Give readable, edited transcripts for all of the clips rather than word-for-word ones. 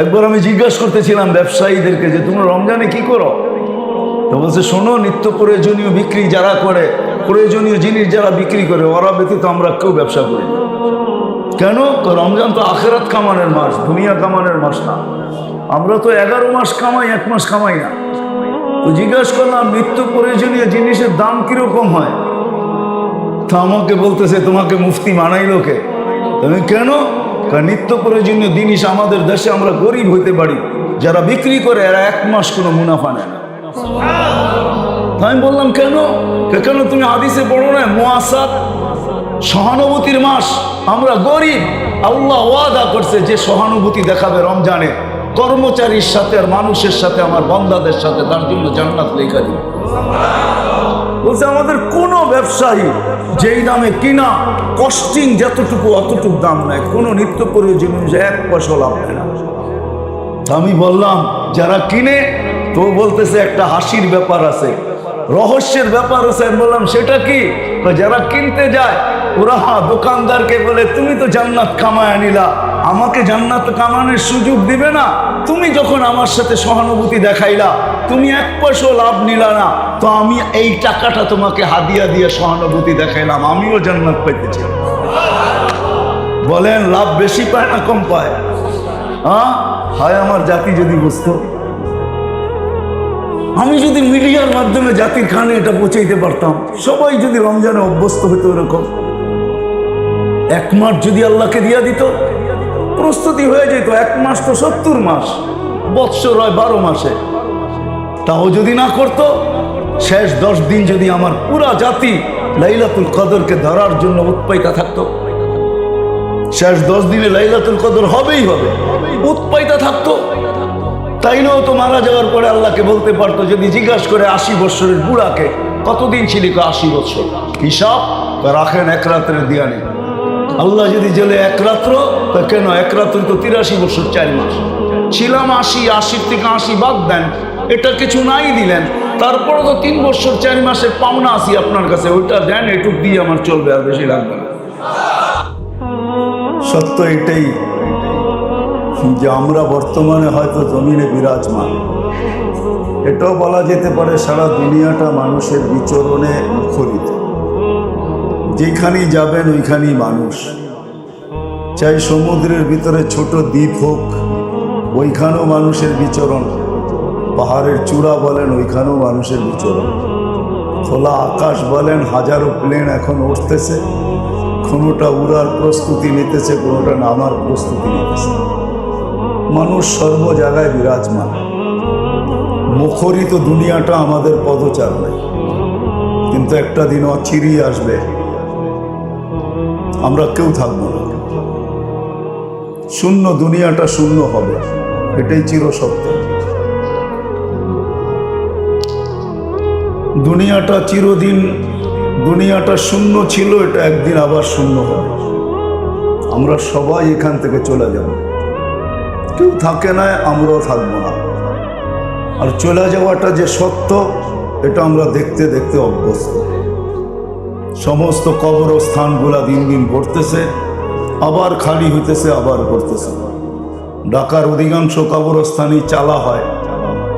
একবার আমি জিজ্ঞাসা করতেছিলাম ব্যবসায়ীদেরকে যে তোমরা রমজানে কি করো, তো বলছে শোনো, নিত্য প্রয়োজনীয় বিক্রি যারা করে, প্রয়োজনীয় জিনিস যারা বিক্রি করে ওরা ব্যতীত আমরা কেউ ব্যবসা করি না। কেন? রমজান তো আখেরাত কামানের মাস, দুনিয়া কামানের মাস না। আমরা তো 11 মাস কামাই, 1 মাস কামাই না। তো জিজ্ঞাসা করলাম নিত্য প্রয়োজনীয় জিনিসের দাম কিরকম হয়? তা আমাকে বলতেছে তোমাকে মুফতি মানাইলো কে? তুমি কেন? কারণ নিত্য প্রয়োজনীয় জিনিস আমাদের দেশে আমরা গরিব হইতে পারি, যারা বিক্রি করে এরা 1 মাস কোনো মুনাফা নেয় না। আমি বললাম কেন? কেন তুমি হাদিসে পড়ো না মুআসাত, সহানুভূতির মাস, আমরা গরিব, আল্লাহ ওয়াদা করছে যে সহানুভূতি দেখাবে রমজানে কর্মচারীর সাথে আর মানুষের সাথে, আমার বান্দাদের সাথে, তার জন্য জান্নাত লেখা দিবে। বলছে আমাদের কোন ব্যবসায়ী যেই দামে কিনা কস্টিং যতটুকু অতটুকু দাম নেয়, কোনো নিত্য প্রয়োজনীয় 1 পয়সা লাভ নেয় না। আমি বললাম যারা কিনে, তো বলতেছে একটা হাসির ব্যাপার আছে, রহস্যের ব্যাপার আছে। আমি বললাম সেটা কি? যারা কিনতে যায় ওরা দোকানদারকে বলে তুমি তো জান্নাত কামায় আনিলা, আমাকে জান্নাত কামানোর সুযোগ দিবে না? তুমি যখন আমার সাথে সহানুভূতি দেখাইলা, তুমি 1 পয়সা লাভ নিলা না, তো আমি এই টাকাটা তোমাকে হাদিয়া দিয়ে সহানুভূতি দেখাইলাম, আমিও জান্নাত পাইতেছি। বলেন লাভ বেশি পায় না কম পায়? হয় আমার জাতি যদি বুঝতো, আমি যদি মিডিয়ার মাধ্যমে জাতির খানে এটা পৌঁছাইতে পারতাম, সবাই যদি রমজানে অভ্যস্ত হতো এরকম, 1 মাস যদি আল্লাহকে দিয়া দিত, প্রস্তুতি হয়ে যেত। 1 মাস তো 70 মাস, বৎসর হয় 12 মাসে। তাও যদি না করতো, শেষ 10 দিন যদি আমার পুরা জাতি লাইলাতুল কদরকে ধরার জন্য উৎপাইতা থাকতো, শেষ 10 দিনে লাইলাতুল কদর হবেই হবে, উৎপাইতা থাকতো, তাইলেও তো মারা যাওয়ার পরে আল্লাহকে বলতে পারতো, যদি জিজ্ঞাসা করে 80 বৎসরের বুড়াকে কতদিন ছিলি, 80 বৎসর, হিসাব রাখেন 1 রাত্রের দিয়া নেই। আল্লাহ যদি জেলে 1 রাত্র, তা কেন 1 রাত্র তো 83 বছর 4 মাস ছিলাম। 80 থেকে 80 বাদ দেন, এটা কিছু নাই দিলেন, তারপরে তো 3 বছর 4 মাসের পাওনা আসি আপনার কাছে, ওইটা দেন, এটুক দিয়ে আমার চলবে, আর বেশি লাগবে না। সত্য এটাই যে আমরা বর্তমানে হয়তো জমিনে বিরাজমান। এটাও বলা যেতে পারে সারা দুনিয়াটা মানুষের বিচরণে মুখরিত। যেখানেই যাবেন ওইখানেই মানুষ, চাই সমুদ্রের ভিতরে ছোট দ্বীপ হোক, ওইখানেও মানুষের বিচরণ। পাহাড়ের চূড়া বলেন, ওইখানেও মানুষের বিচরণ। খোলা আকাশ বলেন, হাজারো প্লেন এখন উঠতেছে, কোনোটা উড়ার প্রস্তুতি নিতেছে, কোনোটা নামার প্রস্তুতি নিতেছে। মানুষ সর্ব জায়গায় বিরাজমান। মুখরিত দুনিয়াটা আমাদের পদচারণে, কিন্তু একটা দিন অচিরেই আসবে, আমরা কেউ থাকবো না, শূন্য, দুনিয়াটা শূন্য হবে, এটাই চিরসত্য। দুনিয়াটা চিরদিন, দুনিয়াটা শূন্য ছিল, এটা একদিন আবার শূন্য হবে। আমরা সবাই এখান থেকে চলে যাব, কেউ থাকে না, আমরাও থাকবো না। আর চলে যাওয়াটা যে সত্য, এটা আমরা দেখতে দেখতে অভ্যস্ত। সমস্ত কবরস্থানগুলা দিন দিন ভরতেছে, আবার খালি হইতেছে, আবার ভরতেছে। ঢাকার অধিকাংশ কবরস্থানই চালা হয়,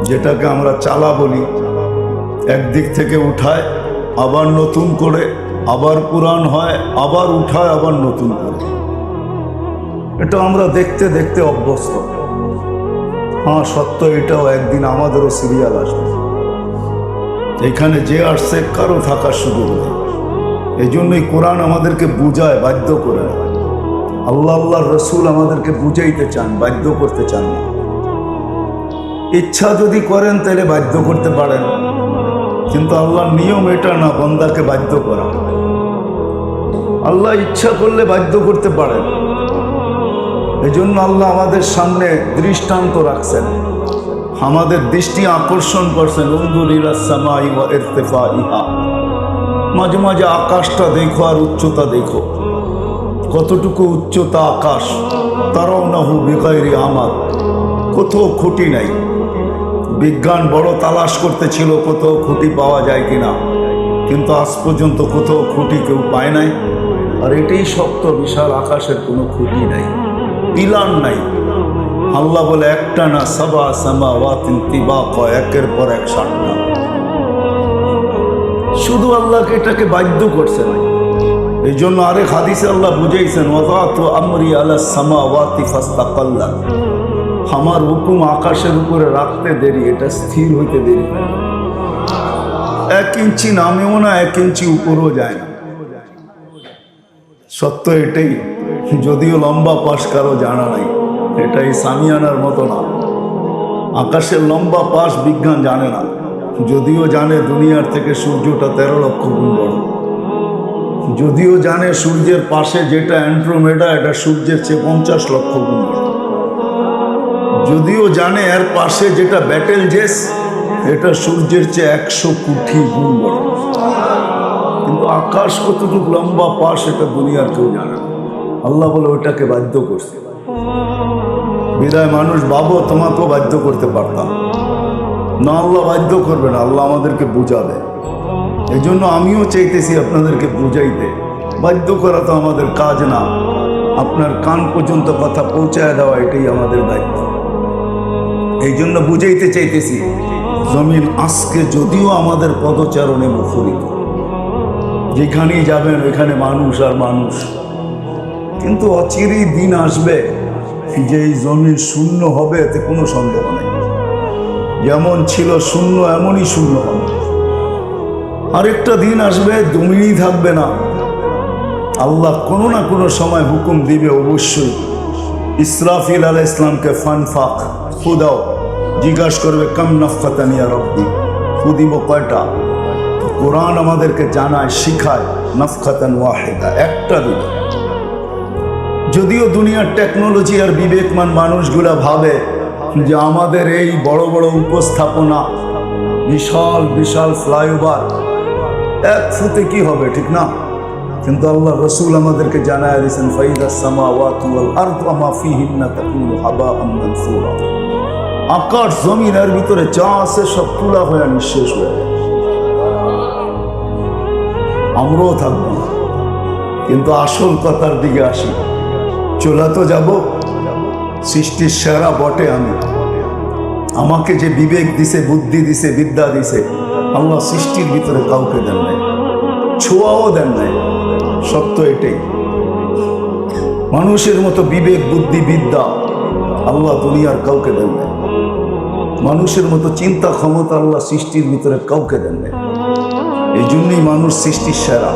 যেটাকে আমরা চালা বলি। একদিক থেকে উঠায়, আবার নতুন করে, আবার পুরান হয়, আবার উঠায়, আবার নতুন করে। এটা আমরা দেখতে দেখতে অভ্যস্ত। হ্যাঁ সত্য এটাও, একদিন আমাদেরও সিরিয়াল আসবে। এখানে যে আসছে কারো থাকার সুযোগ নেই। এই জন্যই কোরআন আমাদেরকে বুঝায়, বাধ্য করে। আল্লাহর রসুল আমাদেরকে বুঝাইতে চান, বাধ্য করতে চান না। ইচ্ছা যদি করেন তাহলে বাধ্য করতে পারেন, কিন্তু আল্লাহর নিয়ম এটা না বান্দাকে বাধ্য করা। আল্লাহ ইচ্ছা করলে বাধ্য করতে পারেন। এই জন্য আল্লাহ আমাদের সামনে দৃষ্টান্ত রাখছেন, আমাদের দৃষ্টি আকর্ষণ করছেন। মাঝে মাঝে আকাশটা দেখো আর উচ্চতা দেখো, কতটুকু উচ্চতা আকাশ। তারাউনাহু বিগাইরি আমাদ, কোথাও খুঁটি নাই। বিজ্ঞান বড় তালাশ করতেছিল কোথাও খুঁটি পাওয়া যায় কিনা, কিন্তু আজ পর্যন্ত কোথাও খুঁটি কেউ পায় নাই। আর এটাই সত্য, বিশাল আকাশের কোনো খুঁটি নাই, পিলার নাই। আল্লাহ বলে একটা না, সাবা সামাওয়াতিন তিবাকা, একের পর এক 7টা। শুধু আল্লাহকে এটাকে বাধ্য করছেন। এই জন্য আরেক হাদিসে আল্লাহ বুঝাইছেন, ওয়াদাতু আমরি আলা সামাওয়াতি ফাস্তাকাল্লা, আমার হুকুম আকাশের উপরে রাখতে দেরি, এটা স্থির হইতে দেরি হয় না। 1 ইঞ্চি নামেও না, 1 ইঞ্চি উপরেও যায় না। সত্য এটাই, যদিও লম্বা পাশ কারো জানা নাই, এটাই সামিয়ানার মতো না। আকাশের লম্বা পাশ বিজ্ঞান জানে না, যদিও জানে দুনিয়ার থেকে সূর্যটা 13 লক্ষ গুণ বড়। যদিও জানে সূর্যের পাশে যেটা অ্যান্ড্রোমেডা, এটা সূর্যের চেয়ে 50 লক্ষ গুণ বড়। যদিও জানে এর পাশে যেটা ব্যাটেল জেস, এটা সূর্যের চেয়ে 100 কোটি গুণ বড়। কিন্তু আকাশ কতটুকু লম্বা পাশ এটা দুনিয়ার কেউ জানে না। আল্লাহ বলে ওইটাকে বাধ্য করছে। বিদায় মানুষ ভাবো তোমাকেও বাধ্য করতে পারতাম না, আল্লাহ বাধ্য করবে না, আল্লাহ আমাদেরকে বুঝাবে। এই জন্য আমিও চাইতেছি আপনাদেরকে বুঝাইতে। বাধ্য করা তো আমাদের কাজ না, আপনার কান পর্যন্ত কথা পৌঁছায় দেওয়া এটাই আমাদের দায়িত্ব। এই জন্য বুঝাইতে চাইতেছি, জমিন আজকে যদিও আমাদের পদচারণে মুখরিত, যেখানেই যাবেন ওইখানে মানুষ আর মানুষ, কিন্তু অচিরেই দিন আসবে যে এই জমিন শূন্য হবে, এতে কোনো সন্দেহ নেই। যেমন ছিল শূন্য এমনই শূন্য হবে। আরেকটা দিন আসবে জমিনই থাকবে না, আল্লাহ কোনো না কোনো সময় হুকুম দিবে অবশ্যই। ইসরাফিল আলাইহিস ইসলামকে ফানফাক ফু দাও, জিজ্ঞাসা করবে কাম নাফকাতান ইয়া রব্বি, ফু দিব কয়টা? কোরআন আমাদেরকে জানায়, শিখায়, নাফকাতান ওয়াহিদা, একটা দিবে। যদিও দুনিয়ার টেকনোলজি আর বিবেকমান মানুষগুলা ভাবে যে আমাদের এই বড় বড় উপস্থাপনা, বিশাল বিশাল ফ্লাইওভার, 1 ফুতে কি হবে, ঠিক না? কিন্তু আল্লাহ রসুল আমাদেরকে জানায় দিয়েছেন, ফাইদাস সামাওয়াতু ওয়াল আরদু ওয়া মা ফীহিন্না তাকুনু হাবাআন মানসুরা, আকাশ জমিনের ভিতরে যা আছে সব তুলা হয়ে নিঃশেষ হয়ে যায়। আমরাও থাকবো না। কিন্তু আসল কথার দিকে আসি, চলে তো যাব। সৃষ্টির সেরা বটে আমি, আমাকে যে বিবেক দিছে, বুদ্ধি দিছে, বিদ্যা দিছে, আল্লাহ সৃষ্টির ভিতরে কাউকে দেন নাই, ছোঁয়াও দেন নাই। সত্য এটাই। মানুষের মতো বিবেক, বুদ্ধি, বিদ্যা আল্লাহ দুনিয়ার কাউকে দেন নাই। মানুষের মতো চিন্তা ক্ষমতা আল্লাহ সৃষ্টির ভিতরে কাউকে দেন নাই। এই জন্যই মানুষ সৃষ্টির সেরা।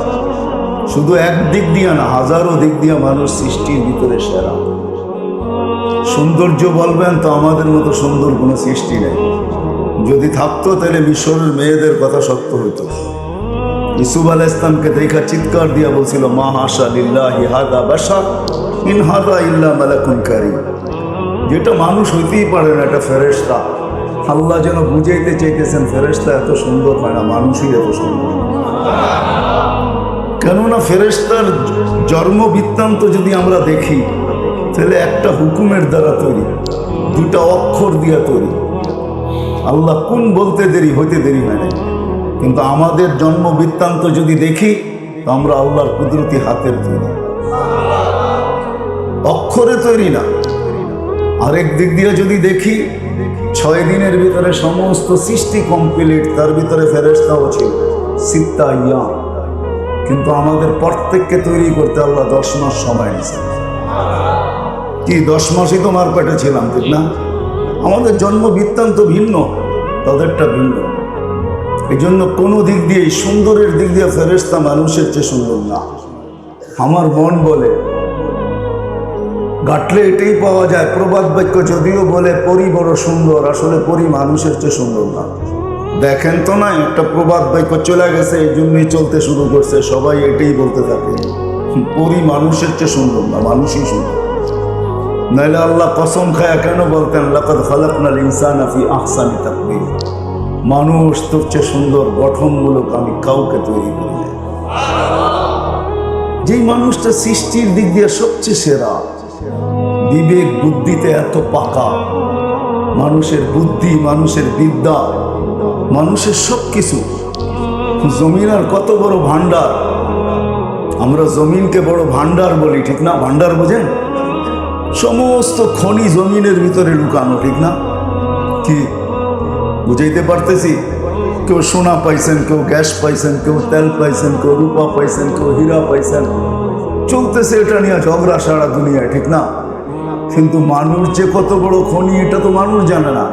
শুধু এক দিক দিয়ে না, হাজারো দিক দিয়ে মানুষ সৃষ্টির ভিতরে সেরা। সৌন্দর্য বলবেন তো আমাদের মতো সুন্দর কোনো সৃষ্টি নেই। যদি থাকতো তাহলে মিশরের মেয়েদের কথা সত্য হইতো। ইউসুফ আলাইহিস ইসলামকে দেখা চিৎকার দিয়া বলছিল, মা হাশা লিল্লাহি হাদা বাশার ইন হাদা ইল্লা মালাকুন কারীম। যেটা মানুষ হইতেই পারে না, এটা ফেরেশতা। আল্লাহ যেন বুঝাইতে চাইতেছেন, ফেরেশতা এত সুন্দর হয় না, মানুষই এত সুন্দর। কেননা ফেরেশতার জন্ম বৃত্তান্ত যদি আমরা দেখি, তাহলে একটা হুকুমের দ্বারা তৈরি, 2টা অক্ষর দিয়া তৈরি। আল্লাহ কোন বলতে দেরি, হইতে দেরি হয় না। কিন্তু আমাদের জন্ম বৃত্তান্ত যদি দেখি, তো আমরা আল্লাহর কুদরতি হাতের তৈরি, অক্ষরে তৈরি না। আরেক দিক দিয়ে যদি দেখি, 6 দিনের ভিতরে সমস্ত সৃষ্টি কমপ্লিট, তার ভিতরে ফেরেশতাও ছিল 6 আইয়াম। কিন্তু আমাদের প্রত্যেককে তৈরি করতে আল্লাহ 10 মাস সময় নিয়েছে। কি 10 মাসই তোমার পেটে ছিলাম, ঠিক না? আমাদের জন্ম বৃত্তান্ত ভিন্ন, তাদেরটা ভিন্ন। এই জন্য কোনো দিক দিয়ে, সুন্দরের দিক দিয়ে ফেরেশতা মানুষের চেয়ে সুন্দর না। আমার মন বলে, ঘাটলে এটাই পাওয়া যায়। প্রবাদ বাক্য যদিও বলে পরি বড় সুন্দর, আসলে পরি মানুষের চেয়ে সুন্দর না। দেখেন তো না, একটা প্রবাদ বাক্য চলে গেছে, এই জন্যই চলতে শুরু করছে, সবাই এটাই বলতে থাকে, পরি মানুষের চেয়ে সুন্দর না, মানুষই সুন্দর। নাইলে আল্লাহ কসম খায়া কেন বলতেন, লাকাদ খালাকনাল ইনসানা ফি আহসানি তাকওয়িম, মানুষ তোর চেয়ে সুন্দর গঠনমূলক আমি কাউকে তৈরি করি না। যেই মানুষটা সৃষ্টির দিক দিয়ে সবচেয়ে সেরা, বিবেক বুদ্ধিতে এত পাকা, মানুষের বুদ্ধি, মানুষের বিদ্যা, মানুষের সব কিছু। জমিন আর কত বড় ভান্ডার। আমরা জমিনকে বড় ভান্ডার বলি, ঠিক না? ভান্ডার বোঝেন? সমস্ত খনি জমিনের ভিতরে লুকানো, ঠিক না? কি বুঝাইতে পারতেছি? কেউ সোনা পাইছেন, কেউ গ্যাস পাইছেন, কেউ তেল পাইছেন, কেউ রূপা পাইছেন, কেউ হীরা পাইছেন। চলতেছে এটা নিয়ে ঝগড়া সারা দুনিয়ায়, ঠিক না? কিন্তু মানুষ যে কত বড় খনি এটা তো মানুষ জানে না।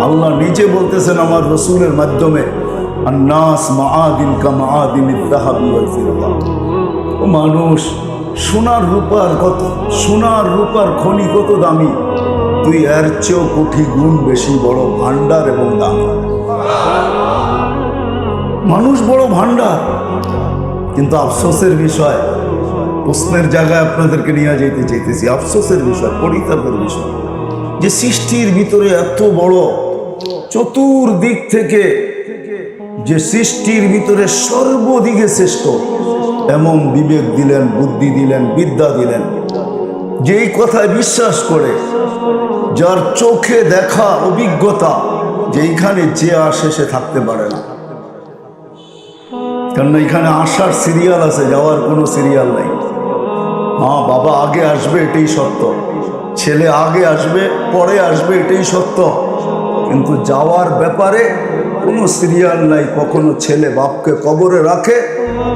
আল্লাহ নিজে বলতেছেন আমার রসুলের মাধ্যমে, আন্নাস মাআদিন কা মাআদিনিদ যাহাবি ওয়াল ফিদ্দা। ও মানুষ, সোনার রূপার খনি কত দামি, তুই এর চেয়েও কোটি গুণ বেশি বড় ভান্ডার এবং দামি। মানুষ বড় ভান্ডার, কিন্তু আফসোসের বিষয়, প্রশ্নের জায়গায় আপনাদেরকে নিয়ে যেতে চাইতেছি। আফসোসের বিষয়, পরিতাপের বিষয় যে সৃষ্টির ভিতরে এত বড়, চতুর্দিক থেকে যে সৃষ্টির ভিতরে সর্বদিকে শ্রেষ্ঠ এমন বিবেক দিলেন, বুদ্ধি দিলেন, বিদ্যা দিলেন, যেই কথায় বিশ্বাস করে, যার চোখে দেখা অভিজ্ঞতা, যেইখানে যে আসে সে থাকতে পারে না। কারণ এখানে আসার সিরিয়াল আছে, যাওয়ার কোনো সিরিয়াল নাই। মা বাবা আগে আসবে এটাই সত্য, ছেলে আগে আসবে পরে আসবে এটাই সত্য, কিন্তু যাওয়ার ব্যাপারে কোনো সিরিয়াল নাই। কখনো ছেলে বাপকে কবরে রাখে,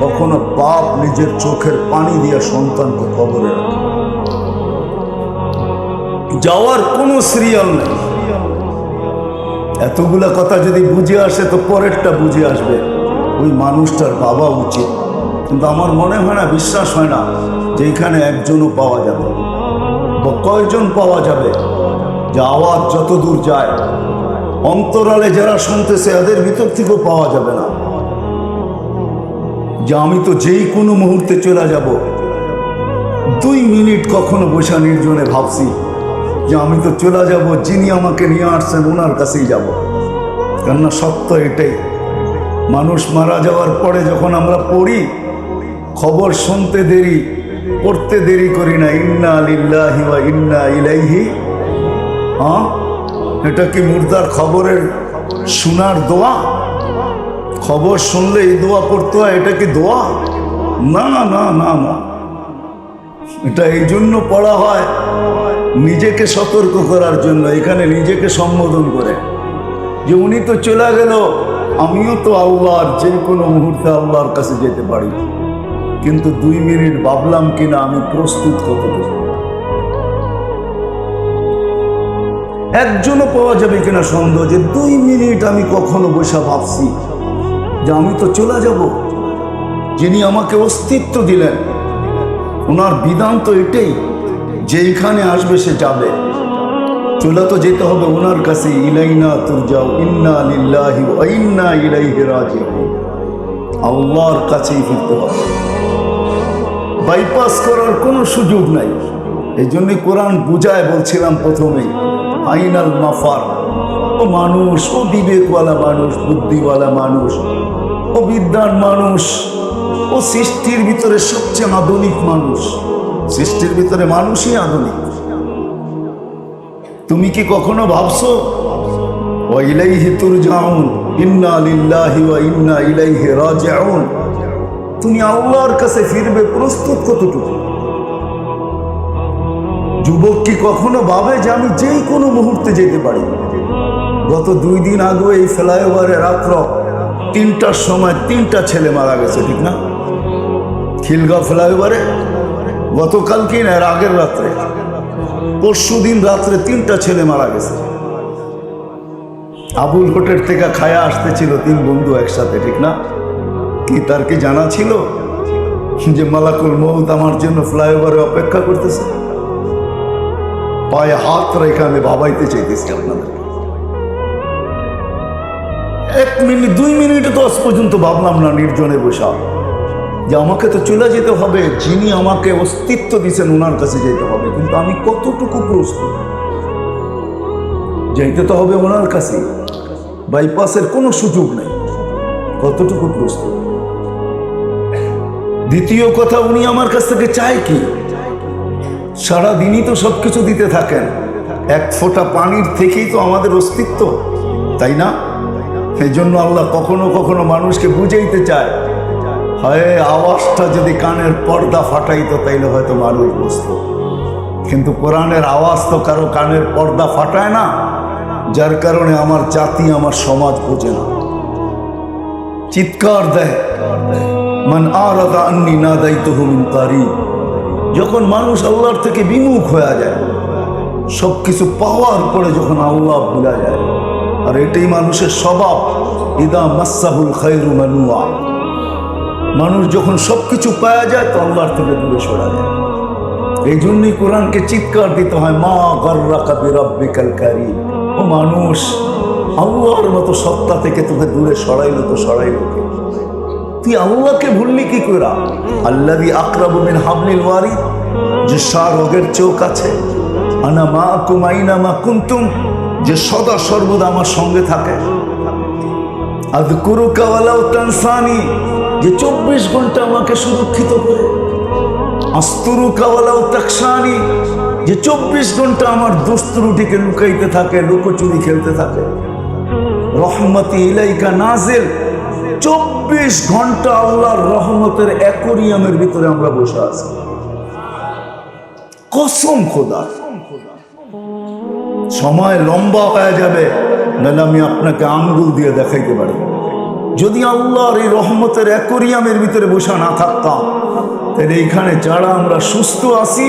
কখনো বাপ নিজের চোখের পানি দিয়ে সন্তানকে কবরে রাখে। যাওয়ার কোনো সিরিয়াল নেই। এতগুলা কথা যদি বুঝে আসে তো পরেরটা বুঝে আসবে, ওই মানুষটার বাবা উচিত। কিন্তু আমার মনে হয় না, বিশ্বাস হয় না যে এখানে একজনও পাওয়া যাবে, বা কয়জন পাওয়া যাবে যে আওয়াজ যত দূর যায় অন্তরালে যারা শুনতেছে এদের ভিতর থেকেও পাওয়া যাবে না যে আমি তো যেই কোনো মুহূর্তে চলে যাব। 2 মিনিট কখনো বসা নির্জনে ভাবছি যে আমি তো চলে যাব, যিনি আমাকে নিয়ে আসছেন ওনার কাছেই যাব। কেননা সত্য এটাই, মানুষ মারা যাওয়ার পরে যখন আমরা পড়ি, খবর শুনতে দেরি, পড়তে দেরি করি না, ইন্না লিল্লাহি ওয়া ইন্না ইলাইহি। এটা কি মুর্দার খবরের শোনার দোয়া? খবর শুনলে এই দোয়া পড়তে হয়, এটা কি দোয়া? না না না না না, এটা এই জন্য পড়া হয় নিজেকে সতর্ক করার জন্য। এখানে নিজেকে সম্বোধন করে যে উনি তো চলে গেল, আমিও তো আল্লাহর যে কোনো মুহূর্তে আল্লাহর কাছে যেতে পারি, কিন্তু 2 মিনিট ভাবলাম কিনা আমি প্রস্তুত কতটুকু। একজনও পাওয়া যাবে কিনা সন্দেহ যে 2 মিনিট আমি কখনো বসে ভাবছি যে আমি তো চলে যাব, যিনি আমাকে অস্তিত্ব দিলেন, ওনার বিধান তো এটাই, যেইখানে আসবে সে যাবে, চলে তো যেতে হবে ওনার কাছে। ইলাইনা তুরজাউ ইন্না লিল্লাহি ওয়া ইন্না ইলাইহি রাজিউন। আল্লাহর কাছেই ফিরতে হবে, বাইপাস করার কোনো সুযোগ নাই। এই জন্য কোরআন বুঝায় বলছিলাম প্রথমেই, আইনাল মাফার। ও মানুষ, ও বিবেকওয়ালা মানুষ, বুদ্ধিওয়ালা মানুষ, ও বিদ্যান মানুষ, ও সৃষ্টির ভিতরে সবচেয়ে আধুনিক মানুষ। সৃষ্টির ভিতরে মানুষই আধুনিক। তুমি কি কখনো ভাবছো ওয়া ইলাইহি তুরজাউন, ইন্না লিল্লাহি ওয়া ইন্না ইলাইহি রাজিউন? তুমি আল্লাহর কাছে ফিরবে, প্রস্তুত কতটুকু? যুবক কি কখনো ভাবে যে আমি যেই কোনো মুহূর্তে যেতে পারি? গত 2 দিন আগে এই ফ্লাইওভারে রাত্র 3টার সময় 3টা ছেলে মারা গেছে, ঠিক না? খিলগাঁও ফ্লাইওভারে গতকালকে না, এর আগের রাত্রে, পরশুদিন রাত্রে 3টা ছেলে মারা গেছে। আবুল হোটেল থেকে খায়া আসতেছিল 3 বন্ধু একসাথে, ঠিক না? কি তার কি জানা ছিল যে মালাকুল মউত আমার জন্য ফ্লাইওভারে অপেক্ষা করতেছে? পায়ে হাত রেখে আমি ভাবাইতে চাইতেছি আপনাদের। 1 মিনিট 2 মিনিটে তো আজ পর্যন্ত ভাবলাম না নির্জনে বসা যে আমাকে তো চলে যেতে হবে, যিনি আমাকে অস্তিত্ব দিয়েছেন ওনার কাছে যেতে হবে, কিন্তু আমি কতটুকু প্রস্তুত? যেতে তো হবে ওনার কাছে, বাইপাসের কোনো সুযোগ নেই। কতটুকু প্রস্তুত? দ্বিতীয় কথা, উনি আমার কাছ থেকে চায় কি? সারাদিনই তো সবকিছু দিতে থাকেন, 1 ফোঁটা পানির থেকেই তো আমাদের অস্তিত্ব, তাই না? এই জন্য আল্লাহ কখনো কখনো মানুষকে বুঝাইতে চায়, হয় আওয়াজটা যদি কানের পর্দা ফাটাইতো তাইলে হয়তো মানুষ বুঝতো। কিন্তু কোরআনের আওয়াজ তো কারো কানের পর্দা ফাটায় না, যার কারণে আমার জাতি আমার সমাজ বোঝে না, চিৎকার দেয় মান আরাদা আন্নি নাদাইতুহু মিন কারিব। যখন মানুষ আল্লাহর থেকে বিমুখ হয়ে যায়, সবকিছু পাওয়ার পরে যখন আল্লাহ ভুলা যায়, আর এটাই মানুষের স্বভাব, ইদা মাসাহুল খায়রু মানুয়া, মানুষ যখন সবকিছু পাওয়া যায় তো আল্লাহর থেকে দূরে সরা যায়। এই জন্যই কোরআনকে চিৎকার দিতে হয়, মা গাররাকা বিরাব্বিকাল কারীম। ও মানুষ, আল্লাহর মতো সত্তা থেকে তোকে দূরে সরাইলো তো সরাইলো কে? তুই আল্লাহকে ভুললি কি করে? আল্লাযী আকরাবু মিন হাবলিল ওয়ারিদ, যে রোগের চোখ আছে, আনা মাআকুম আইনা মা কুনতুম, যে সদা সর্বদা আমার সঙ্গে থাকে, আযকুরুকা ওয়ালাউ তানসানি, যে 24 ঘন্টা আমাকে সুরক্ষিত করে, আস্তুরুকা ওয়ালাউ তাকশানি, যে 24 ঘন্টা আমার দুস্ত্রুটিকে লুকাইতে থাকে, লুকোচুরি খেলতে থাকে, রহমতি ইলাইকা নাজিল, 24 ঘন্টা আল্লাহর রহমতের অ্যাকোয়ারিয়ামের ভিতরে আমরা বসে আছি। কসম খোদা, সময় লম্বা হয়ে যাবে, নাহলে আমি আপনাকে আঙ্গুল দিয়ে দেখাইতে পারি। যদি আল্লাহর এই রহমতের অ্যাকোয়ারিয়ামের ভিতরে বসে না থাকতাম, তাহলে এইখানে যারা আমরা সুস্থ আছি,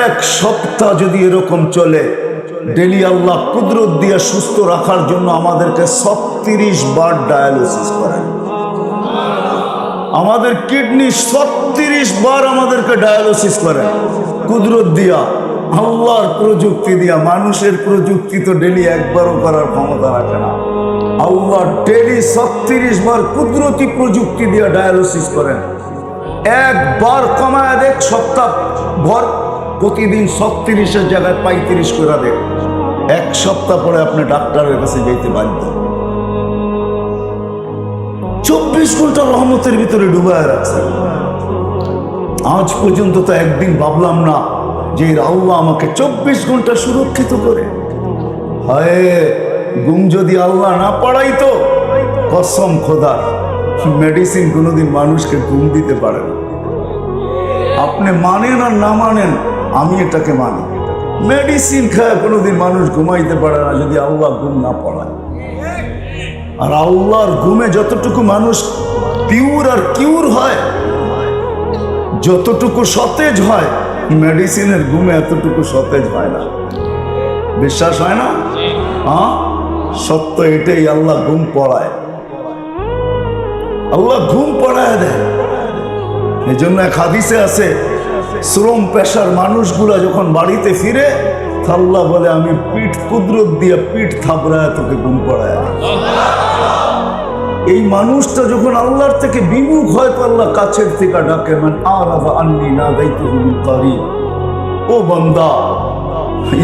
1 সপ্তাহ যদি এরকম চলে, ডেলি আল্লাহ কুদরত দিয়ে সুস্থ রাখার জন্য আমাদেরকে 36 বার ডায়ালিসিস করেন। আমাদের কিডনি 36 বার আমাদেরকে ডায়ালিসিস করেন কুদরত দিয়া, আল্লাহর প্রযুক্তি দিয়া। মানুষের প্রযুক্তি তো ডেলি একবারও করার ক্ষমতা রাখে না। আল্লাহ ডেলি 36 বার কুদরতি প্রযুক্তি দিয়া ডায়ালিসিস করেন। একবার কমায় দেখ, সপ্তাহ ভর প্রতিদিন 36-এর জায়গায় 35 করে দেখ, 1 সপ্তাহ পরে আপনি ডাক্তারের কাছে যেতে বাধ্য। 24 ঘন্টা রহমতের ভিতরে ডুবায় রাখছে। আজ পর্যন্ত তো একদিন ভাবলাম না যে আল্লাহ আমাকে 24 ঘন্টা সুরক্ষিত করে। হায়, ঘুম যদি আল্লাহ না পড়াইতো, কসম খোদার, মেডিসিন কোনোদিন মানুষকে ঘুম দিতে পারে না। আপনি মানেন আর না মানেন, আমি এটাকে মানি। মেডিসিন খায় কোনোদিন মানুষ ঘুমাইতে পারে না যদি আল্লাহ ঘুম না পড়ায়। আর আল্লাহর ঘুমে যতটুকু মানুষ পিওর আর কিউর হয়, যতটুকু সতেজ হয়, মেডিসিনের ঘুমে এতটুকু সতেজ হয় না। বিশ্বাস হয় না? হ্যাঁ, সত্য এটাই। আল্লাহ ঘুম পড়ায়, আল্লাহ ঘুম পড়ায় দেয়। এই জন্য এক হাদিসে আছে, শ্রম পেশার মানুষগুলা যখন বাড়িতে ফিরে, আল্লাহ বলে আমি পিঠ কুদরত দিয়ে পিঠ থাবড়ায় তোকে ঘুম পড়ায়। এই মানুষটা যখন আল্লাহর থেকে বিমুখ হয় তো আল্লাহ কাছের থেকে ডাকে, মান আরাফা আন্নি নাদাইতুহু মিন কারিব। ও বান্দা,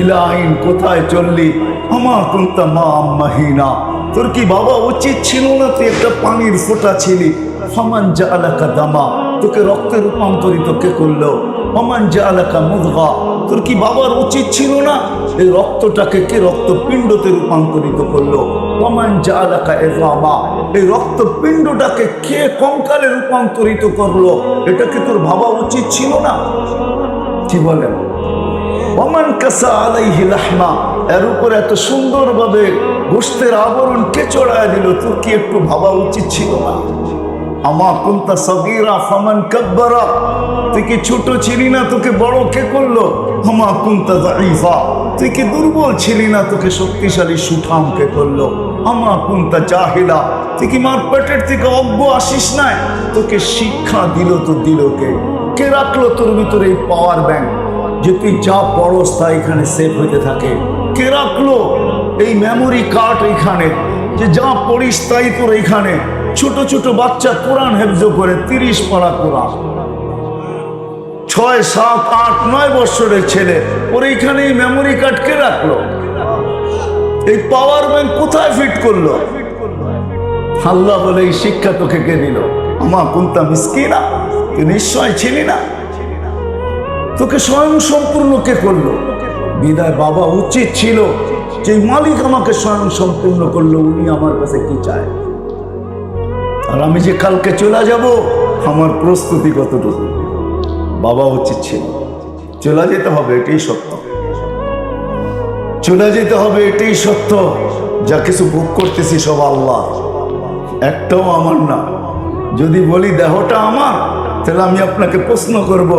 ইলাইন কোথায় চললি? আমা কুনতা মা আম্মাহিনা, তোর কি বাবা উচিত ছিল না? তুই একটা পানির ফোঁটা ছিলি। ফামান জাআলাকা দামা, তোকে রক্তে রূপান্তরিত কে করলো? ফামান জাআলাকা মুদগা, তোর কি বাবার উচিত ছিল না এই রক্তটাকে কে রক্তপিণ্ডতে রূপান্তরিত করলো? ফামান জাআলাকা ইযামা, এই রক্তপিণ্ডটাকে কে কঙ্কালে রূপান্তরিত করলো? এটাকে তোর ভাবা উচিত ছিল না? কি বলেন? ওমান কাসা আলাইহি লাহমা, এর উপর এত সুন্দরভাবে গোশতের আবরণ কে চড়ায় দিল? তোর কি একটু ভাবা উচিত ছিল না? আমা কুনতা সাগীরা ফামান কাব্বারা, তুই কি ছোট ছিলি না? তোকে বড় কে করলো? আমা কুনতা যায়ীফা, তুই কি দুর্বল ছিলি না? তোকে শক্তিশালী সুঠাম কে করলো? আমা কুনতা জাহিলা, তুই কি মার পেটের থেকে অজ্ঞ আসিস নাই? তোকে শিক্ষা দিল তো দিল কে? কে রাখলো তোর ভিতরে এই পাওয়ার ব্যাংক যে তুই যা পড়স তা এখানে সেভ হইতে থাকে? কে রাখলো এই মেমোরি কার্ড এখানে যে যা পড়িস তাই তোর এখানে? ছোট ছোট বাচ্চা কোরআন হেফজ করে, 30 পারা কোরআন, 6, 7, 8, 9 বছরের ছেলে, ওর এইখানে এই মেমোরি কার্ড কে রাখলো? এই পাওয়ার ব্যাংক কোথায় ফিট করলো? আল্লাহ বলে এই শিক্ষা তোকে কে দিল? আমা কুনতা মিসকিনা, তুই নিশ্চয় ছিলি না? তোকে স্বয়ং সম্পূর্ণ কে করলো? বিদায় বাবা উচিত ছিল যে মালিক আমাকে স্বয়ং সম্পূর্ণ করলো, উনি আমার কাছে কি চায়? আর আমি যে কালকে চলে যাব, আমার প্রস্তুতি কতটুকু? বাবা উচিত ছিল। চলে যেতে হবে, এটাই সত্য। চলে যেতে হবে, এটাই সত্য। যা কিছু ভোগ করতেছি সব আল্লাহ, একটাও আমার না। যদি বলি দেহটা আমার, তাহলে আমি আপনাকে প্রশ্ন করব,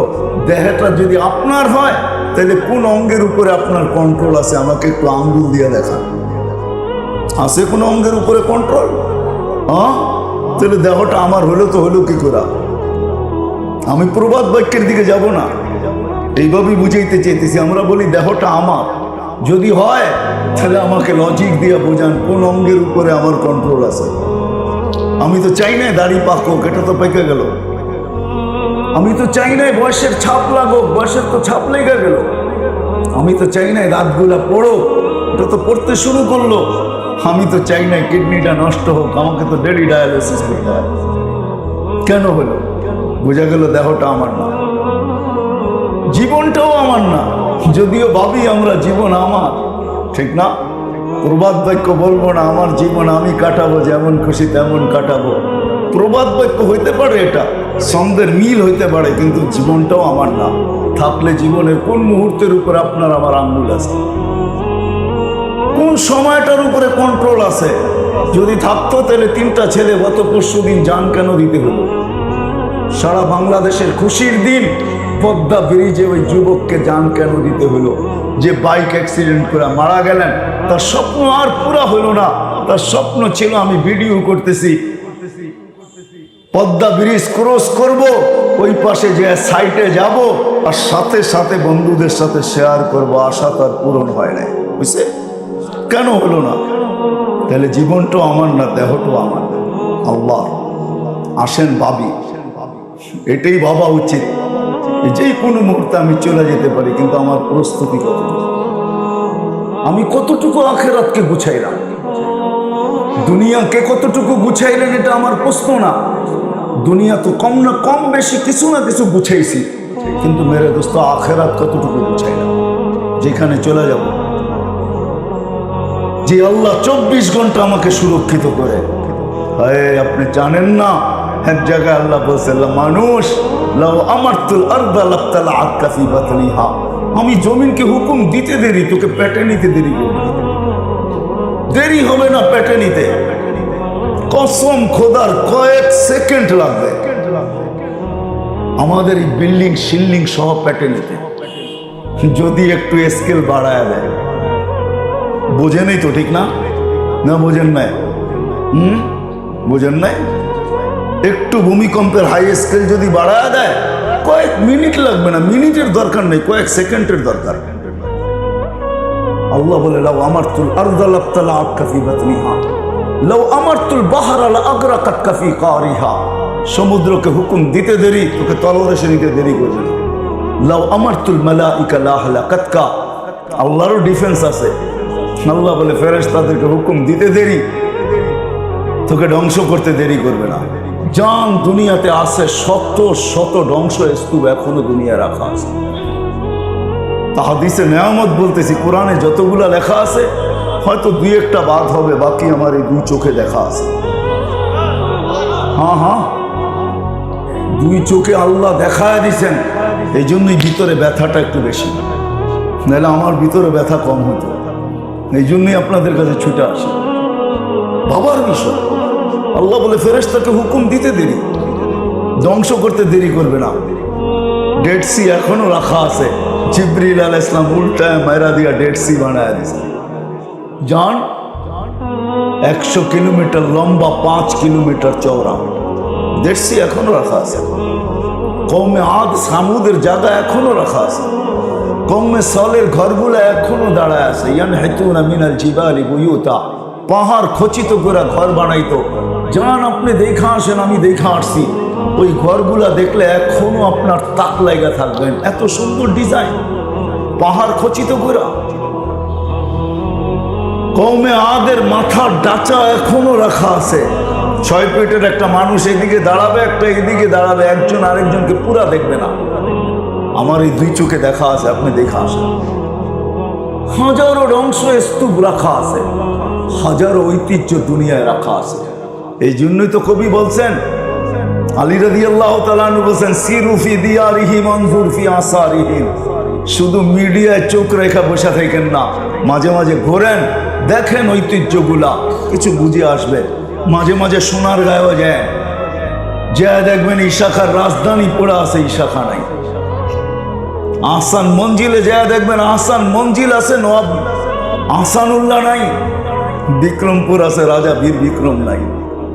দেহটা যদি আপনার হয় তাহলে কোন অঙ্গের উপরে আপনার কন্ট্রোল আছে? আমাকে একটু আঙ্গুল দিয়ে দেখান। আছে কোন অঙ্গের উপরে কন্ট্রোল? হ্যাঁ, তাহলে দেহটা আমার হলো তো হলো কি করে? আমি প্রবাদ বাক্যের দিকে যাব না, এইভাবেই বুঝাইতে চাইতেছি। আমরা বলি দেহটা আমার, যদি হয় তাহলে আমাকে লজিক দিয়ে বোঝান কোন অঙ্গের উপরে আমার কন্ট্রোল আছে। আমি তো চাই নাই দাড়ি পাকুক, এটা তো পেকে গেল। আমি তো চাই নাই বয়সের ছাপ লাগুক, বয়সের তো ছাপ লেগে গেল। আমি তো চাই নাই রাতগুলা পড়ো, এটা তো পড়তে শুরু করলো। আমি তো চাই নাই কিডনিটা নষ্ট হোক, আমাকে তো ডেলি ডায়ালিসিস করতে হয়। কেন হলো? বোঝা গেল দেহটা আমার না, জীবনটাও আমার না। যদিও ভাবি আমরা জীবন আমার, ঠিক না? প্রবাদ বাক্য বলবো না আমার জীবন আমি কাটাবো, যেমন খুশি তেমন কাটাবো। প্রবাদ বাক্য হইতে পারে, এটা ছন্দের মিল হইতে পারে, কিন্তু জীবনটাও আমার না। থাকলে জীবনের কোন মুহূর্তের উপর আপনার আমার আঙ্গুল আছে? কোন সময়টার উপরে কন্ট্রোল আছে? যদি থাকতো তাহলে 3টা ছেলে গত পরশুদিন জান কেন দিতে হলো? সারা বাংলাদেশের খুশির দিন পদ্মা ব্রিজে ওই যুবককে জান কেন দিতে হলো? যে বাইক অ্যাক্সিডেন্ট করে মারা গেলেন, তার স্বপ্ন আর পুরা হলো না। তার স্বপ্ন ছিল আমি ভিডিও করতেছি, পদ্মা ব্রিজ ক্রস করব, ওই পাশে যে সাইটে যাব, আর সাথে সাথে বন্ধুদের সাথে শেয়ার করব। আশা তার পূরণ হয় নাই। বুঝছে? কেন হলো না? তাহলে জীবনটাও আমার না, দেহটাও আমার না, আল্লাহ। আসেন ভাবি, এটাই ভাবা উচিত যে কোনো মুহূর্তে আমি চলে যেতে পারি, কিন্তু আমার প্রস্তুতি কতটুকু? আমি কতটুকু আখেরাতকে গুছাইলাম? দুনিয়াকে কতটুকু গুছাইলেন এটা আমার প্রশ্ন না। দুনিয়া তো কম না কম বেশি কিছু না কিছু গুছাইছি, কিন্তু মেরে দোস্ত আখেরাত কতটুকু গুছাইলাম? যেখানে চলে যাব, যে আল্লাহ 24 ঘন্টা আমাকে সুরক্ষিত করে। আপনি জানেন না, এক জায়গায় আল্লাহ বলছে, মানুষ লাউ আমারতুল আরদা লাবতালাআত ফি বাতনিহা, আমি জমিনকে হুকুম দিতে দেরি, তোকে পেটে নিতে দেরি করবে। দেরি হবে না পেটে নিতে, কসম খোদার কয়েক সেকেন্ড লাগবে আমাদের এই বিল্ডিং শিল্ডিং সহ পেটে নিতে, যদি একটু স্কেল বাড়ায় দেয়। বোঝেনই তো, ঠিক না? না বোঝেন নাই? বোঝেন নাই? একটু ভূমিকম্পের হাই স্কেল যদি বাড়ায় দেয়, কয়েক মিনিট লাগবে না, মিনিটের দরকার নেই, কয়েক সেকেন্ডের দরকার। আল্লাহ বলে, লাউ আমারতুল আরদা লাবতালাআত ফি বাতনিহা লাউ আমারতুল বাহরা লাআগরাকাত ফি কারিহা, সমুদ্রকে হুকুম দিতে দেরি, তোকে তলদেশে নিতে দেরি করবে না। লাউ আমারতুল মালাইকা লাহলাকাতকা, আল্লাহরও ডিফেন্স আছে। আল্লাহ বলে ফেরেশতাদেরকে হুকুম দিতে দেরি, তোকে ধ্বংস করতে দেরি করবে না। জান দুনিয়াতে আছে শত শত ধ্বংস স্তূপ এখনো দুনিয়া রাখা আছে। হাদিসে নেয়ামত বলতেছি, কোরআনে যতগুলা লেখা আছে হয়তো 2-1টা বাদ হবে, বাকি আমার এই 2 চোখে দেখা আছে। হ্যাঁ, 2 চোখে আল্লাহ দেখায় দিছেন, এই জন্যই ভিতরে ব্যথাটা একটু বেশি, নাহলে আমার ভিতরে ব্যথা কম হতো। এই জন্যই আপনাদের কাছে ছুটে আসে। বাবার বিষয় আল্লাহ বলে ফেরেশতাকে হুকুম দিতে দেরি, ধ্বংস করতে দেরি করবে না। ডেড সি এখনো রাখা আছে, জিবরিল আলাইহিস সালাম উল্টায় মাইরা দিয়া ডেড সি বানায় দিছে। জান 100 কিলোমিটার লম্বা, 5 কিলোমিটার চওড়া, ডেড সি এখনো রাখা আছে। কওমে আদ সামুদের জায়গা এখনো রাখা আছে। কওমে সালের ঘরগুলো এখনো দাঁড়ায় আছে। ইয়ানহিতুনা মিনাল জিবালি বুয়ুতা, পাহাড় খচিত করে ঘর বানাইতো। জান আপনি দেখা আসেন, আমি দেখা আসছি, ওই ঘরগুলা দেখলে এখনো আপনার তাক লাগা থাকবেন, এত সুন্দর ডিজাইন, পাহাড় খচিত করে। কওমে আদের মাথার ডাচা এখনো রাখা আছে। 6 ফিটের একটা মানুষ এদিকে দাঁড়াবে, একটা এদিকে দাঁড়াবে, একজন আরেকজনকে পুরা দেখবে না। আমার এই 2 চোখে দেখা আছে, আপনি দেখা আসেন। হাজারো ধ্বংস স্তূপ রাখা আছে, হাজারো ঐতিহ্য দুনিয়ায় রাখা আছে। এই জন্যই তো কবি বলছেন, আলী রাদিয়াল্লাহু তাআলা আনহু বলছেন, সিরু ফি দিয়ারিহিম আনজুর ফি আসারিহিম, শুধু মিডিয়ায় চোখ রেখা বসে থাকেন না, মাঝে মাঝে ঘোরেন, দেখেন ঐতিহ্যগুলা, কিছু বুঝে আসবে। মাঝে মাঝে সোনার গায়েও যায়, যা দেখবেন ইশাখার রাজধানী পড়ে আছে, ইশাখা নাই। আহসান মঞ্জিলে যা দেখবেন আহসান মঞ্জিল আছে, নবাব আহসানুল্লাহ নাই। বিক্রমপুর আছে, রাজা বীর বিক্রম নাই।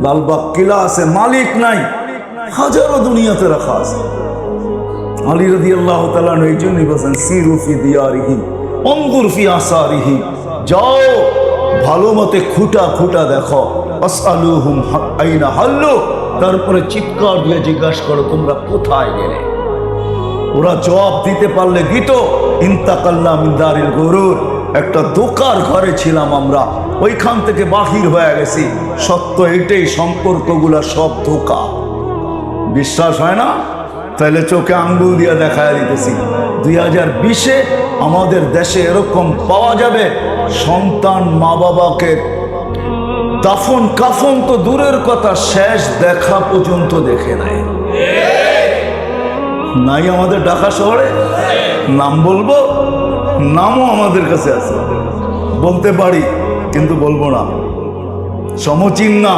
লালবাগ কিলা আছে, মালিক নাই। হাজারো দুনিয়াতে রাখা আছে। আলী রাদিয়াল্লাহু তাআলা এই জন্যই বলেন সিরু ফি দিয়ারিহি অনজুর ফি আসারিহি, যাও ভালো মতে খুঁটা খুঁটা দেখো। আসআলুহুম আইনা হাল্লু, তারপরে চিৎকার দিয়ে জিজ্ঞাসা করো তোমরা কোথায় গেলে। ওরা জবাব দিতে পারলে দিত। ইন্তাকাল্লা মিন দারিল গুরুর, একটা ধোঁকার ঘরে ছিলাম আমরা, ওইখান থেকে বাহির হয়ে গেছি। সত্য এটাই, সম্পর্কগুলা সব ধোঁকা। বিশ্বাস হয় না? তাহলে চোখে আঙ্গুল দিয়ে দেখায় দিতেছি। 2020-এ আমাদের দেশে এরকম পাওয়া যাবে, সন্তান মা বাবাকে দাফন কাফন তো দূরের কথা, শেষ দেখা পর্যন্ত দেখে নাই। নাই আমাদের ঢাকা শহরে? নাম বলবো? নামও আমাদের কাছে আছে, বলতে পারি কিন্তু বলবো না। সমচিন না,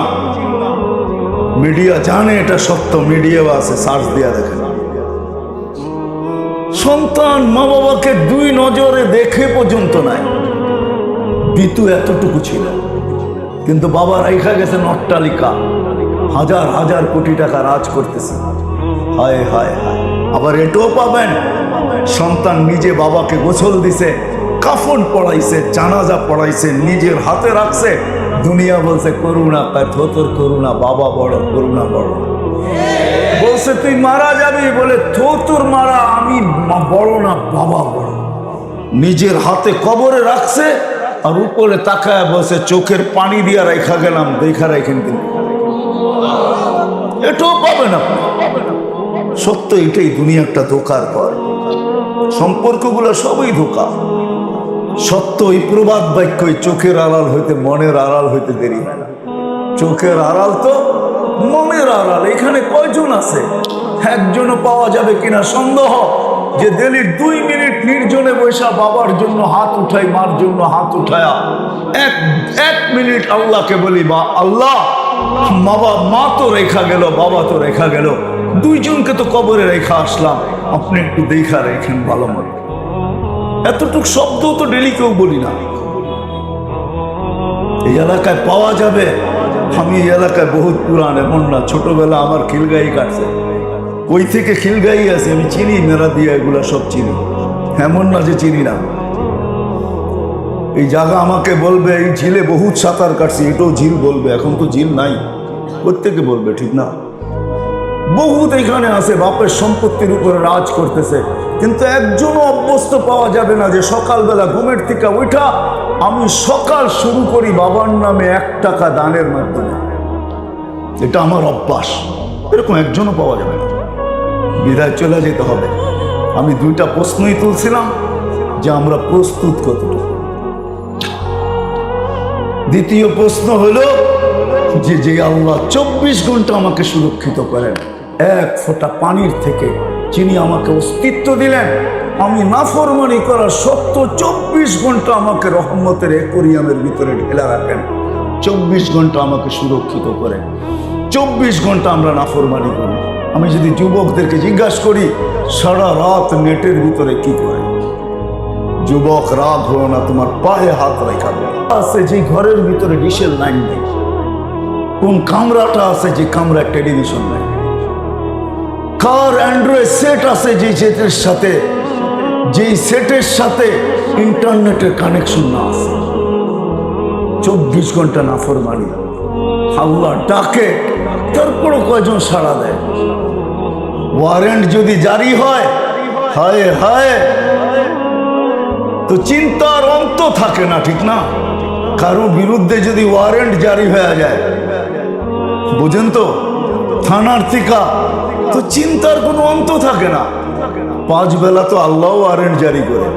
মিডিয়া জানে এটা সত্য, মিডিয়াও আছে, সার্চ দিয়া দেখেন। সন্তান মা বাবাকে দুই নজরে দেখে পর্যন্ত নাই। বিতু এতটুকু ছিল, কিন্তু বাবা রাইখা গেছেন অট্টালিকা, হাজার হাজার কোটি টাকা রাজ করতেছে। হায় হায় হায়। আবার এটাও পাবেন, সন্তান নিজে বাবাকে গোসল দিছে, কাফন পড়াইছে, জানাজা পড়াইছে, নিজের হাতে রাখছে। দুনিয়া বলছে করুণা, তোর করুণা, বাবা বড়, করুণা বড়। বলছে তুই মারা যাবি, বলে তোর মারা, আমি বড় না, বাবা বড়। নিজের হাতে কবরে রাখছে, আর উপরে তাকায় বলছে চোখের পানি দিয়া রেখা গেলাম, দেখা রাখেন। কিন্তু এটাও পাবেন আপনি। সত্য এটাই, দুনিয়া একটা ধোকার পর, সম্পর্কগুলো সবই ধোকা। সত্য এই প্রবাদ বাক্যই, চোখের আড়াল হইতে মনের আড়াল হইতে দেরি হয় না। চোখের আড়াল তো মনের আড়াল। এখানে কয়জন আছে? একজনও পাওয়া যাবে কিনা সন্দেহ, যে দিল্লির 2 মিনিট নির্জনে বৈশা বাবার জন্য হাত উঠাই, মার জন্য হাত উঠায়া এক মিনিট আল্লাহকে বলি, বা আল্লাহ মা তো রেখা গেল, বাবা তো রেখা গেল, দুইজনকে তো কবরে রেখা আসলাম, আপনি একটু দেখা রেখেন ভালো মতো। এতটুক শব্দ তো ডেলি কেউ বলি না। এই এলাকায় পাওয়া যাবে। আমি এই এলাকায় বহুত পুরান, এমন না ছোটবেলা আমার খিলগাই কাটছে, ওই থেকে খিলগাই আছে, আমি চিনি, মেরা দিয়া এগুলা সব চিনি, এমন না যে চিনি না। এই জায়গা আমাকে বলবে এই ঝিলে বহুত সাঁতার কাটছি, এটাও ঝিল বলবে। এখন তো ঝিল নাই, প্রত্যেকে বলবে, ঠিক না? বহুত এখানে আছে, বাপের সম্পত্তির উপরে রাজ করতেছে, কিন্তু একজনও অভ্যস্ত পাওয়া যাবে না যে সকালবেলা ঘুমের থেকে উঠা আমি সকাল শুরু করি বাবার নামে 1 টাকা দানের মাধ্যমে। এটা আমার অভ্যাস, এরকম একজনও পাওয়া যাবে না। বিদায় চলে যেতে হবে। আমি 2টা প্রশ্নই তুলছিলাম, যে আমরা প্রস্তুত কতটুকু। দ্বিতীয় প্রশ্ন হলো যে আল্লাহ 24 ঘন্টা আমাকে সুরক্ষিত করেন, 1 ফোঁটা পানির থেকে, যিনি আমাকে অস্তিত্ব দিলেন, আমি নাফরমানি করার সত্ত্বেও 24 ঘন্টা আমাকে রহমতের অ্যাকোয়ারিয়ামের ভিতরে ঢেলে রাখেন, 24 ঘন্টা আমাকে সুরক্ষিত করেন। 24 ঘন্টা আমরা নাফরমানি করি। আমি যদি যুবকদেরকে জিজ্ঞাসা করি সারা রাত নেটের ভিতরে কি করে, যুবক রাত হলো না, তোমার পায়ে হাত রেখা আছে যে ঘরের ভিতরে ডিশেল লাইন নেই, কোন কামরাটা আছে যে কামরায় টেলিভিশন নেই, কার অ্যান্ড্রয়েড সেট আছে যে সেটের সাথে ইন্টারনেটের কানেকশন না আছে। 24 ঘন্টা নাফরমানি। আল্লাহ ডাকে, তারপরও কয়জন সাড়া দেয়? ওয়ারেন্ট যদি জারি হয়, হায় হায়, তো চিন্তার অন্ত থাকে না, ঠিক না? কারো বিরুদ্ধে যদি ওয়ারেন্ট জারি হয়ে যায়, বুঝেন তো, থানার থেকে, তো চিন্তার কোনো অন্ত থাকে না। 5 বেলা তো আল্লাহ ওয়ারেন্ট জারি করে,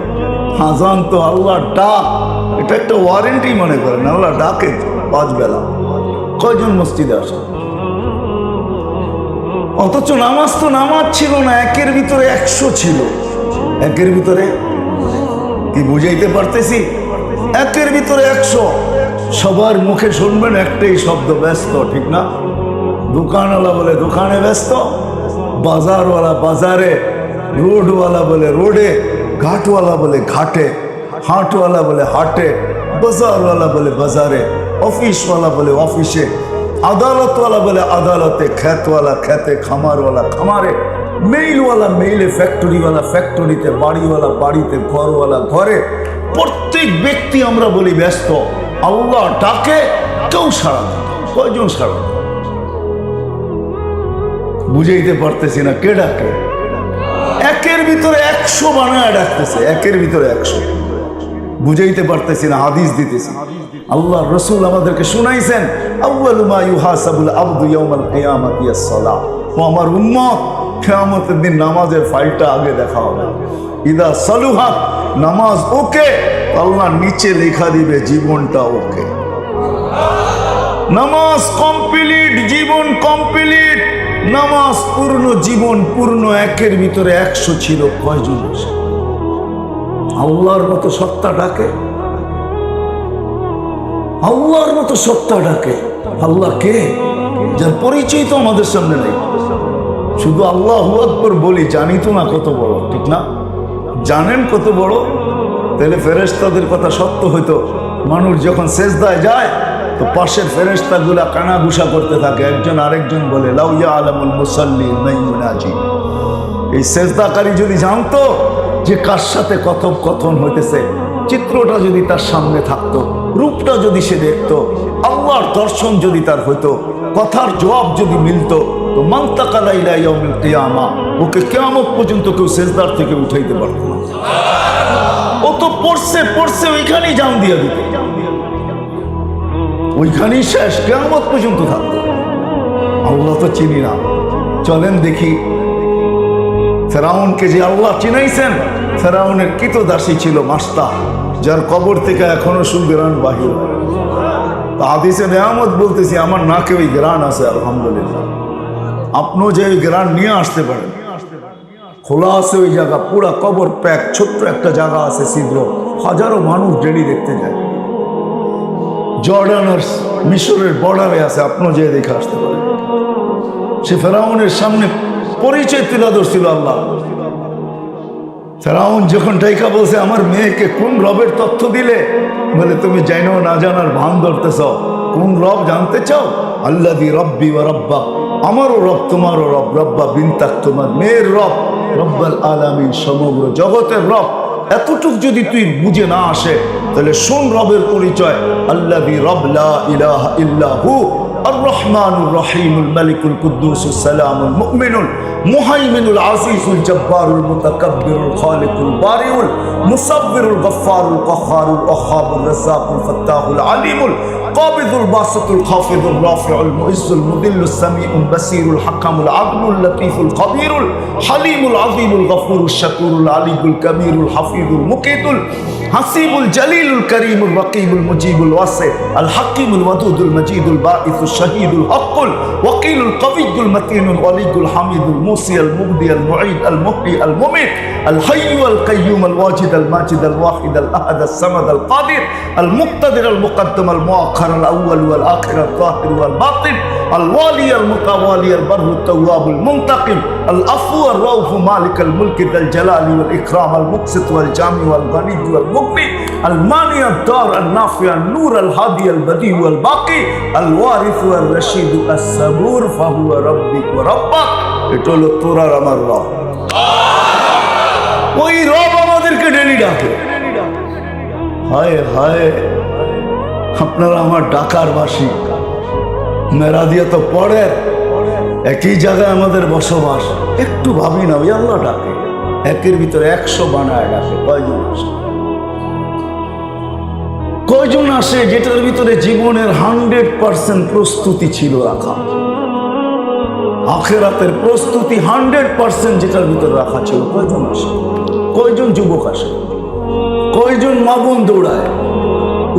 আযান তো আল্লাহ ডাক, এটা একটা ওয়ারেন্টই মনে করেন। আল্লাহ ডাকে 5 বেলা, কয়জন মসজিদে আসে? অথচ নামাজ তো নামাজ ছিল না, 1-এর ভিতরে 100 ছিল। একের ভিতরে কি বুঝাইতে পারতেছি? একের ভিতরে 100। সবার মুখে শুনবেন একটাই শব্দ, ব্যস্ত, ঠিক না? দোকানওয়ালা বলে দোকানে ব্যস্ত, বাজারওয়ালা বাজারে, রোডওয়ালা বলে রোডে, ঘাটওয়ালা বলে ঘাটে, হাটওয়ালা বলে হাটে, বাজারওয়ালা বলে বাজারে, অফিসওয়ালা বলে অফিসে, আদালতওয়ালা বলে আদালতে, খেতওয়ালা খেতে, খামারওয়ালা খামারে, মেইলওয়ালা মেইলে, ফ্যাক্টরিওয়ালা ফ্যাক্টরিতে, বাড়িওয়ালা বাড়িতে, ঘরওয়ালা ঘরে। প্রত্যেক ব্যক্তি আমরা বলি ব্যস্ত। আল্লাহ ডাকে, কেউ সাড়া দেয়। কয়জন সাড়া দেয়? বুঝাইতে পারতেছি না কে ডাকে। একের ভিতরে 100 বানায় ডাকতেছে, একের ভিতরে 100। বুঝাইতে পারতেছি না, হাদিস দিতেছি। আল্লাহ রসুল আমাদেরকে শুনাইছেন, আউয়ালু মা ইউহাসাবুল আবদু ইয়াউমাল কিয়ামাতি আস-সালাহ। ও আমার উম্মত, কিয়ামতের দিন নামাজের ফাইলটা আগে দেখা হবে। ইদা সালুহাত, নামাজ ওকে, আল্লাহ নিচে লেখা দিবে জীবনটা ওকে। নামাজ কমপ্লিট, জীবন কমপ্লিট। নামাজ পূর্ণ, জীবন পূর্ণ। একের ভিতরে 100 ছিল, কয়জন? আল্লাহর মতো সত্তা ডাকে, আল্লাহর মতো সত্তা ডাকে। আল্লাহ কে? যার পরিচয় তো আমাদের সামনে নেই। শুধু আল্লাহু আকবার বলি, জানি তো না কত বড়, ঠিক না? জানেন কত বড়? তাহলে ফেরেশতাদের কথা সত্য হইতো। মানুষ যখন সেজদায় যায় তো পাশের ফেরেশতাগুলা কানাঘুষা করতে থাকে, একজন আরেকজন বলে লাউ ইয়ালামুল মুসাল্লি মান ইউনাজি। এই সেজদাকারী যদি জানতো যে কার সাথে কথোপকথন হইতেছে, চিত্রটা যদি তার সামনে থাকতো, রূপটা যদি সে দেখতো, আল্লাহর দর্শন যদি তার হইতো, কথার জবাব যদি মিলতো, তো মান তাকালা ইলা ইয়াউমিল কিয়ামা, ওকে কিয়ামত পর্যন্ত কেউ সেজদার থেকে উঠাইতে পারতো না। ও তো পড়ছে পড়ছে ওইখানেই জান দিয়ে দিত, ওইখানেই শেষ, কিয়ামত পর্যন্ত থাকতো। আল্লাহ তো চিনি না। চলেন দেখি ফেরাউনকে যে আল্লাহ চিনাইছেন, ফেরাউনের কৃতদাসী ছিল মাস্তা, যার কবর থেকে এখনো সুগ্রাণ বাহির। হাদিসে নেয়ামত বলতেছি, আমার নাকে ওই গ্রাণ আছে, আলহামদুলিল্লাহ। আপনিও যে ওই গ্রাণ নিয়ে আসতে পারেন। খোলা আছে ওই জায়গা, পুরা কবর প্যাক, ছোট্ট একটা জায়গা আছে ছিদ্র, হাজারো মানুষ ডেলি দেখতে যায়। জর্ডান আর মিশরের বর্ডারে আছে, আপনিও যে দেখে আসতে পারেন। সে ফেরাউনের সামনে পরিচয় তুলে ধরছিল আল্লাহ। ফেরাউন যখন ডাইকা বলছে, আমার মেয়েকে কোন রবের তথ্য দিলে? বলে তুমি জানো না জানার ভান ধরতেছ। কোন রব জানতে চাও? আল্লাযী রব্বি ওয়া রব্বা, আমারও রব তোমারও রব, রব্বা বিনতাক তোমার মেয়ের রব, রব্বাল আলামিন সমগ্র জগতের রব। এতটুক যদি তুই বুঝে না আসে, তাহলে শোন রবের পরিচয়। আল্লাযী রব লা ইলাহা ইল্লা হু الرحمن الرحيم الملك القدوس السلام المؤمن المهيمن العزيز الجبار المتكبر الخالق البارئ المصور الغفار القهار الوهاب الرزاق الفتاح العليم القابض الباسط الخافض الرافع المعز المذل السميع البصير الحكم العدل اللطيف الخبير الحليم العظيم الغفور الشكور العلي الكبير الحفيظ المقيت الحسيب الجليل الكريم الرقيب المجيب الواسع الحكيم الودود المجيد الباعث الشهيد الحق الوكيل القوي المتين الولي الحميد الموصي المبدي المعيد المحيي المميت الحي القيوم الواجد الماجد الواحد الاحد الصمد القادر المقتدر المقدم المؤخر الاول والاخر الظاهر والباطن الوالي المتوالي البر التواب المنتقم العفو الرؤوف مالك الملك ذا الجلال والاكرام المقسط والجامع والغني والمغني المانع الدار النافع النور الهادي البديع والباقي الوارث والرشيد الصبور فهو ربك وربك। এটা হলো তোর আর আমার রব। ওই রব আমাদেরকে ডেলি ডাকে। হায় হায়, আপনারা আমার ডাকার বাসী, মেরা দিয়ে তো পড়ে, একই জায়গায় আমাদের বসবাস। একটু ভাবি না, ওই আল্লাহ ডাকে, একের ভিতরে 100 বানায় ডাকে। কয়জন আসে? কয়জন আসে যেটার ভিতরে জীবনের 100% প্রস্তুতি ছিল রাখা, আখিরাতের প্রস্তুতি 100% যেটার ভিতরে রাখা ছিল? কয়জন আসে? কয়জন যুবক আসে? কয়জন মা বোন দৌড়ায়?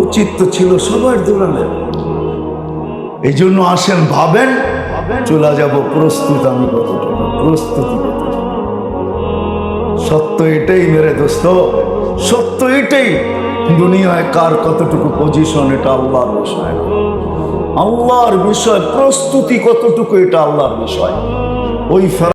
উচিত তো ছিল সবার দৌড়ালে। এই জন্য আসেন, ভাবেন, চলে যাব প্রস্তুত আমি কতটুকু, প্রস্তুতি কতটুকু। সত্য এটাই মেরে দোস্ত, সত্য এটাই। দুনিয়ায় কার কতটুকু পজিশন এটা আল্লাহর বিষয় না, আল্লাহর বিষয়। প্রস্তুতি কতটুকু এটা আল্লাহর বিষয়। ওই